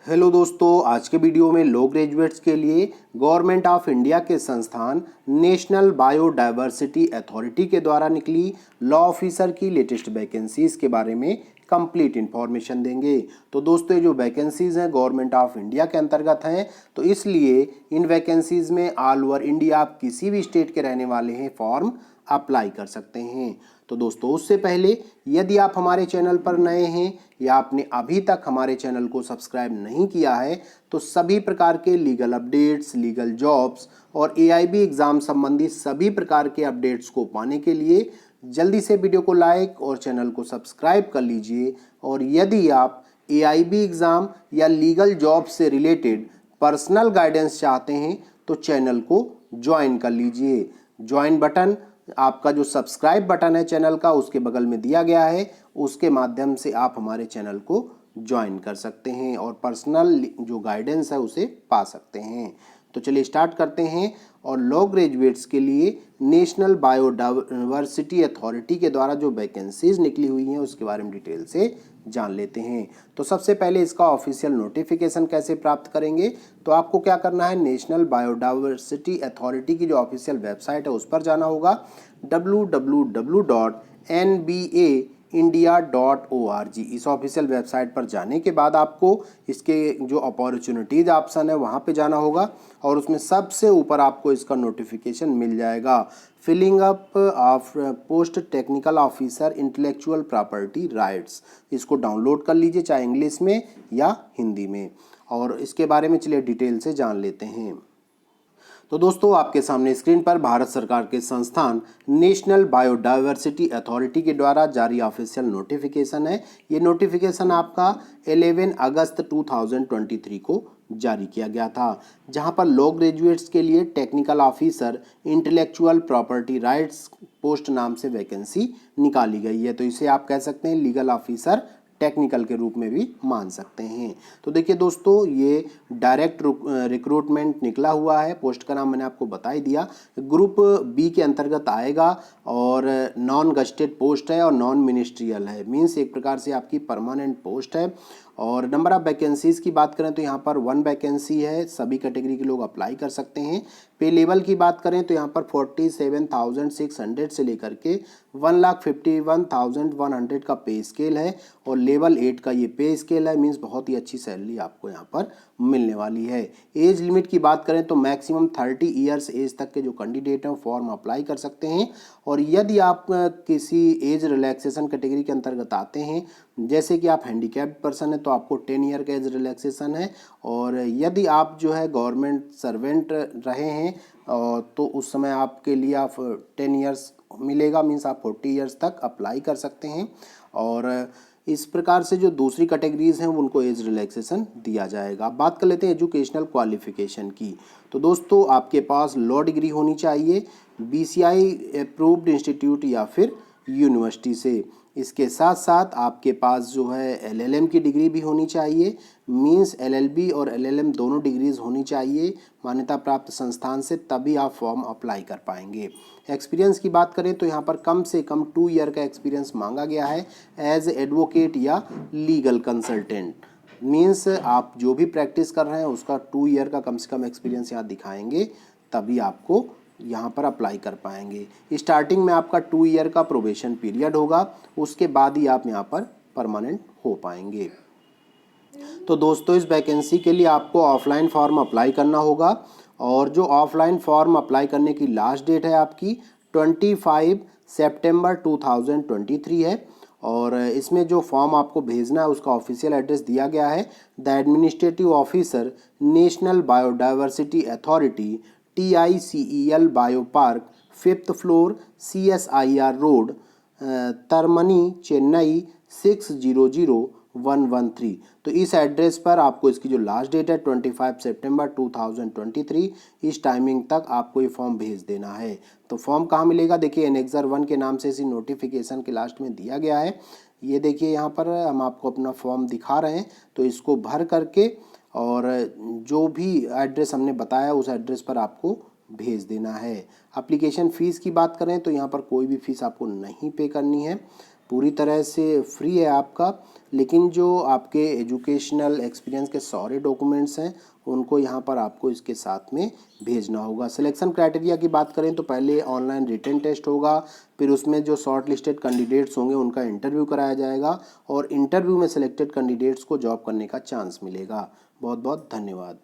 Hello दोस्तों, आज के वीडियो में लो ग्रेजुएट्स के लिए गवर्नमेंट ऑफ इंडिया के संस्थान नेशनल बायोडायवर्सिटी अथॉरिटी के द्वारा निकली लॉ ऑफिसर की लेटेस्ट वैकेंसीज के बारे में कंप्लीट इन्फॉर्मेशन देंगे। तो दोस्तों, ये जो वैकेंसीज हैं गवर्नमेंट ऑफ इंडिया के अंतर्गत हैं, तो इसलिए इन वैकेंसीज में ऑल ओवर इंडिया आप किसी भी स्टेट के रहने वाले हैं फॉर्म अप्लाई कर सकते हैं। तो दोस्तों, उससे पहले यदि आप हमारे चैनल पर नए हैं या आपने अभी तक हमारे चैनल को सब्सक्राइब नहीं किया है, तो सभी प्रकार के लीगल अपडेट्स, लीगल जॉब्स और एआईबी एग्जाम संबंधी सभी प्रकार के अपडेट्स को पाने के लिए जल्दी से वीडियो को लाइक और चैनल को सब्सक्राइब कर लीजिए। और यदि आप एआईबी एग्जाम या लीगल जॉब से रिलेटेड पर्सनल गाइडेंस चाहते हैं तो चैनल को ज्वाइन कर लीजिए। ज्वाइन बटन आपका जो सब्सक्राइब बटन है चैनल का, उसके बगल में दिया गया है, उसके माध्यम से आप हमारे चैनल को ज्वाइन कर सकते हैं और पर्सनल जो गाइडेंस है उसे पा सकते हैं। तो चलिए स्टार्ट करते हैं। और लो ग्रेजुएट्स के लिए नेशनल बायोडायवर्सिटी अथॉरिटी के द्वारा जो वैकेंसीज निकली हुई हैं उसके बारे में डिटेल से जान लेते हैं। तो सबसे पहले इसका ऑफिशियल नोटिफिकेशन कैसे प्राप्त करेंगे, तो आपको क्या करना है, नेशनल बायोडायवर्सिटी अथॉरिटी की जो ऑफिशियल वेबसाइट है उस पर जाना होगा www.nba.india.org। इस ऑफिशियल वेबसाइट पर जाने के बाद आपको इसके जो अपॉर्चुनिटीज ऑप्शन है वहाँ पे जाना होगा और उसमें सबसे ऊपर आपको इसका नोटिफिकेशन मिल जाएगा, filling up of post technical officer intellectual property rights. इसको डाउनलोड कर लीजिए, चाहे इंग्लिश में या हिंदी में, और इसके बारे में चलिए डिटेल से जान लेते हैं। तो दोस्तों, आपके सामने स्क्रीन पर भारत सरकार के संस्थान नेशनल बायोडायवर्सिटी अथॉरिटी के द्वारा जारी ऑफिशियल नोटिफिकेशन है। ये नोटिफिकेशन आपका 11 अगस्त 2023 को जारी किया गया था, जहां पर लो ग्रेजुएट्स के लिए technical officer intellectual property rights post नाम से वैकेंसी निकाली गई है। तो इसे आप कह सकते हैं लीगल ऑफिसर टेक्निकल के रूप में भी मान सकते हैं। तो देखिए दोस्तों, ये डायरेक्ट रिक्रूटमेंट निकला हुआ है। पोस्ट का नाम मैंने आपको बता ही दिया, ग्रुप बी के अंतर्गत आएगा और नॉन गस्टेड पोस्ट है और नॉन मिनिस्ट्रियल है, मीन्स एक प्रकार से आपकी परमानेंट पोस्ट है। और नंबर ऑफ वैकेंसीज की बात करें तो यहाँ पर 1 वैकेंसी है, सभी कैटेगरी के लोग अप्लाई कर सकते हैं। पे लेवल की बात करें तो यहाँ पर 47,600 से लेकर के 1,51,100 का पे स्केल है और लेवल 8 का ये पे स्केल है, मीन्स बहुत ही अच्छी सैलरी आपको यहाँ पर मिलने वाली है। एज लिमिट की बात करें तो मैक्सिमम 30 ईयर्स एज तक के जो कैंडिडेट हैं फॉर्म अप्लाई कर सकते हैं। और यदि आप किसी एज रिलैक्सेशन कैटेगरी के अंतर्गत आते हैं, जैसे कि आप हैंडीकैप्ड पर्सन है, तो आपको 10 ईयर का एज रिलैक्सेशन है। और यदि आप जो है गवर्नमेंट सर्वेंट रहे हैं तो उस समय आपके लिए आप 10 ईयर्स मिलेगा, मीन्स आप 40 ईयर्स तक अप्लाई कर सकते हैं। और इस प्रकार से जो दूसरी कैटेगरीज हैं उनको एज रिलैक्सेशन दिया जाएगा। अब बात कर लेते हैं एजुकेशनल क्वालिफिकेशन की। तो दोस्तों, आपके पास लॉ डिग्री होनी चाहिए बीसीआई अप्रूव्ड इंस्टीट्यूट या फिर यूनिवर्सिटी से। इसके साथ साथ आपके पास जो है एलएलएम की डिग्री भी होनी चाहिए, मींस एलएलबी और एलएलएम दोनों डिग्रीज होनी चाहिए मान्यता प्राप्त संस्थान से, तभी आप फॉर्म अप्लाई कर पाएंगे। एक्सपीरियंस की बात करें तो यहाँ पर कम से कम 2 ईयर का एक्सपीरियंस मांगा गया है एज एडवोकेट या लीगल कंसल्टेंट, मीन्स आप जो भी प्रैक्टिस कर रहे हैं उसका 2 ईयर का कम से कम एक्सपीरियंस यहाँ दिखाएंगे, तभी आपको यहाँ पर अप्लाई कर पाएंगे। स्टार्टिंग में आपका 2 ईयर का प्रोबेशन पीरियड होगा, उसके बाद ही आप यहाँ पर परमानेंट हो पाएंगे। तो दोस्तों, इस वैकेंसी के लिए आपको ऑफलाइन फॉर्म अप्लाई करना होगा और जो ऑफलाइन फॉर्म अप्लाई करने की लास्ट डेट है आपकी 25 सितंबर 2023 है। और इसमें जो फॉर्म आपको भेजना है उसका ऑफिशियल एड्रेस दिया गया है, the administrative officer national biodiversity authority TICEL bio park 5th floor CSIR road Taramani Chennai 600113। तो इस एड्रेस पर आपको इसकी जो लास्ट डेट है 25 सितंबर 2023, इस टाइमिंग तक आपको ये फॉर्म भेज देना है। तो फॉर्म कहाँ मिलेगा, देखिए एनेक्सर 1 के नाम से इसी नोटिफिकेशन के लास्ट में दिया गया है। ये देखिए यहाँ पर हम आपको अपना फॉर्म दिखा रहे हैं, तो इसको भर करके और जो भी एड्रेस हमने बताया उस एड्रेस पर आपको भेज देना है। एप्लीकेशन फ़ीस की बात करें तो यहाँ पर कोई भी फ़ीस आपको नहीं पे करनी है। पूरी तरह से फ्री है आपका, लेकिन जो आपके एजुकेशनल एक्सपीरियंस के सारे डॉक्यूमेंट्स हैं उनको यहाँ पर आपको इसके साथ में भेजना होगा। सिलेक्शन क्राइटेरिया की बात करें तो पहले ऑनलाइन रिटन टेस्ट होगा, फिर उसमें जो शॉर्ट लिस्टेड कैंडिडेट्स होंगे उनका इंटरव्यू कराया जाएगा और इंटरव्यू में सिलेक्टेड कैंडिडेट्स को जॉब करने का चांस मिलेगा। बहुत बहुत धन्यवाद।